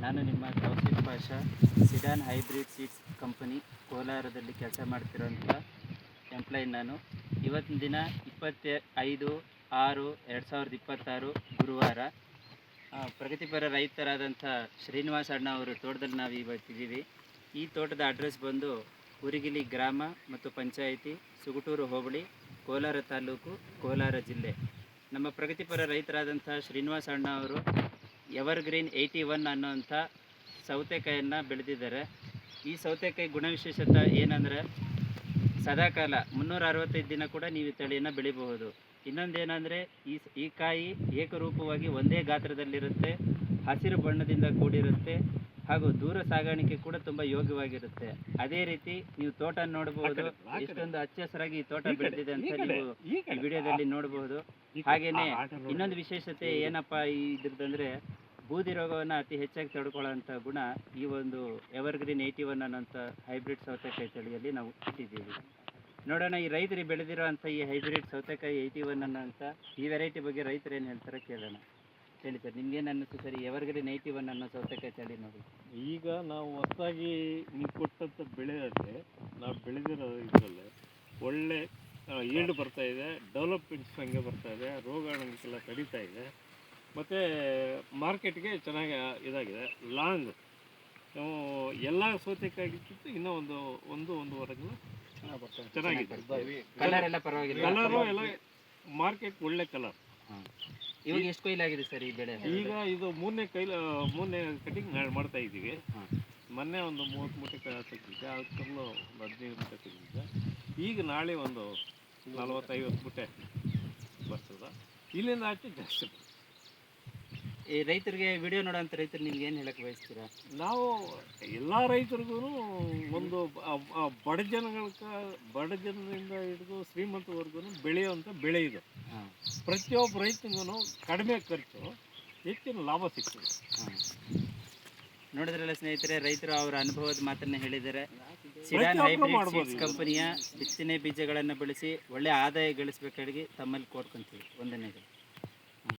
ನಾನು ನಿಮ್ಮ Tauseef Pasha sedan hybrid seeds company ಕೋಲಾರದಲ್ಲಿ ಕೆಲಸ ಮಾಡ್ತಿರೋಂಥ ಎಂಪ್ಲಾಯಿ ನಾನು. ಇವತ್ತಿನ ದಿನ 25/6/2026 ಗುರುವಾರ. ಪ್ರಗತಿಪರ ರೈತರಾದಂಥ ಶ್ರೀನಿವಾಸ ಅಣ್ಣ ಅವರು ತೋಟದಲ್ಲಿ ನಾವು ಇವತ್ತಿದ್ದೀವಿ. ಈ ತೋಟದ ಅಡ್ರೆಸ್ ಬಂದು ಉರಿಗಿಲಿ ಗ್ರಾಮ ಮತ್ತು ಪಂಚಾಯಿತಿ, ಸುಗುಟೂರು ಹೋಬಳಿ, ಕೋಲಾರ ತಾಲೂಕು, ಕೋಲಾರ ಜಿಲ್ಲೆ. ನಮ್ಮ ಪ್ರಗತಿಪರ ರೈತರಾದಂಥ ಶ್ರೀನಿವಾಸ ಅಣ್ಣ ಅವರು ಎವರ್ಗ್ರೀನ್ 81 ಅನ್ನೋಂಥ ಸೌತೆಕಾಯಿಯನ್ನು ಬೆಳೆದಿದ್ದಾರೆ. ಈ ಸೌತೆಕಾಯಿ ಗುಣವಿಶೇಷತೆ ಏನಂದರೆ ಸದಾಕಾಲ 365 ದಿನ ಕೂಡ ನೀವು ಈ ತಳಿಯನ್ನು ಬೆಳಿಬಹುದು. ಇನ್ನೊಂದೇನೆಂದರೆ ಈ ಕಾಯಿ ಏಕರೂಪವಾಗಿ ಒಂದೇ ಗಾತ್ರದಲ್ಲಿರುತ್ತೆ, ಹಸಿರು ಬಣ್ಣದಿಂದ ಕೂಡಿರುತ್ತೆ ಹಾಗೂ ದೂರ ಸಾಗಾಣಿಕೆ ಕೂಡ ತುಂಬ ಯೋಗ್ಯವಾಗಿರುತ್ತೆ. ಅದೇ ರೀತಿ ನೀವು ತೋಟ ನೋಡಬಹುದು, ಎಷ್ಟೊಂದು ಹಚ್ಚ ಹಸಿರಾಗಿ ಈ ತೋಟ ಬೆಳೆದಿದೆ ಅಂತ ನೀವು ಈ ವಿಡಿಯೋದಲ್ಲಿ ನೋಡಬಹುದು. ಹಾಗೆಯೇ ಇನ್ನೊಂದು ವಿಶೇಷತೆ ಏನಪ್ಪ ಇದ್ರದ್ದಂದರೆ ಬೂದಿ ರೋಗವನ್ನು ಅತಿ ಹೆಚ್ಚಾಗಿ ತಡ್ಕೊಳ್ಳೋಂಥ ಗುಣ ಈ ಒಂದು ಎವರ್ಗ್ರೀನ್ 81 ಅನ್ನೋಂಥ ಹೈಬ್ರಿಡ್ ಸೌತೆಕಾಯಿ ತಳಿಯಲ್ಲಿ ನಾವು ಇಟ್ಟಿದ್ದೀವಿ. ನೋಡೋಣ ಈ ರೈತರು ಬೆಳೆದಿರೋಂಥ ಈ ಹೈಬ್ರಿಡ್ ಸೌತೆಕಾಯಿ 81 ಅನ್ನೋಂಥ ಈ ವೆರೈಟಿ ಬಗ್ಗೆ ರೈತರು ಏನು ಹೇಳ್ತಾರೆ ಕೇಳೋಣ. ಹೇಳಿ ಸರ್, ನಿಮ್ಗೇನು ಅನ್ನಿಸ್ತು ಸರ್ ಎವರ್ಗ್ರೀನ್ 81 ಅನ್ನೋ ಸೌತೆಕಾಯಿ ತಳಿ ನೋಡಿ? ಈಗ ನಾವು ಹೊಸದಾಗಿ ನೀವು ಕೊಟ್ಟಂಥ ಬೆಳೆಯಲ್ಲಿ ನಾವು ಬೆಳೆದಿರೋ ಇದರಲ್ಲಿ ಒಳ್ಳೆ ಈಲ್ಡ್ ಬರ್ತಾ ಇದೆ, ಡೆವಲಪ್ಮೆಂಟ್ಸ್ ಹಂಗೆ ಬರ್ತಾ ಇದೆ, ರೋಗಾಣುಗಳ ತಡೀತಾ ಇದೆ, ಮತ್ತು ಮಾರ್ಕೆಟ್ಗೆ ಚೆನ್ನಾಗಿ ಇದಾಗಿದೆ. ಲಾಂಗ್ ಎಲ್ಲ ಸೌತೆಕಾಯಿಗಿಂತ ಇನ್ನೂ ಒಂದೂವರೆ ಚೆನ್ನಾಗಿದೆ. ಕಲರ್ ಎಲ್ಲ ಪರವಾಗಿಲ್ಲ, ಕಲರು ಎಲ್ಲ ಮಾರ್ಕೆಟ್ ಒಳ್ಳೆ ಕಲರ್. ಇವಾಗ ಎಷ್ಟು ಕೊಯ್ಲಾಗಿದೆ ಸರ್ ಈ ಬೆಳೆ? ಈಗ ಇದು ಮೂರನೇ ಕಟಿಂಗ್ ಮಾಡ್ತಾ ಇದ್ದೀವಿ. ಮೊನ್ನೆ ಒಂದು 30 ಮೂಟೆ ತೆಗೆದಿದ್ದೆ, ಅದಕ್ಕೂ 15 ಮೂಟೆ ತೆಗೆದಿದ್ದೆ. ಈಗ ನಾಳೆ ಒಂದು 40-50 ಮೂಟೆ ಬರ್ತದೆ. ಇಲ್ಲಿಂದ ಆಚೆ ಜಾಸ್ತಿ. ಈ ರೈತರಿಗೆ ವಿಡಿಯೋ ನೋಡೋಂಥ ರೈತರು ನಿಮ್ಗೆ ಏನು ಹೇಳಕ್ಕೆ ಬಯಸ್ತೀರಾ? ನಾವು ಎಲ್ಲ ರೈತರಿಗೂ ಒಂದು ಬಡ ಜನದಿಂದ ಹಿಡಿದು ಶ್ರೀಮಂತವರೆಗೂ ಬೆಳೆಯುವಂಥ ಬೆಳೆ ಇದು. ಪ್ರತಿಯೊಬ್ಬ ರೈತನಿಗೂ ಕಡಿಮೆ ಖರ್ಚು, ಹೆಚ್ಚಿನ ಲಾಭ ಸಿಗ್ತದೆ. ನೋಡಿದ್ರಲ್ಲ ಸ್ನೇಹಿತರೆ, ರೈತರು ಅವರ ಅನುಭವದ ಮಾತನ್ನ ಹೇಳಿದ್ದಾರೆ. ಸಿಡಾನ್ ಹೈಬ್ರಿಡ್ ಸೀಡ್ಸ್ ಕಂಪನಿಯ ಬಿತ್ತನೆ ಬೀಜಗಳನ್ನು ಬಳಸಿ ಒಳ್ಳೆ ಆದಾಯ ಗಳಿಸಬೇಕಾಗಿ ತಮ್ಮಲ್ಲಿ ಕೋರ್ಕೊಂತೀವಿ. ವಂದನೆಗಳು.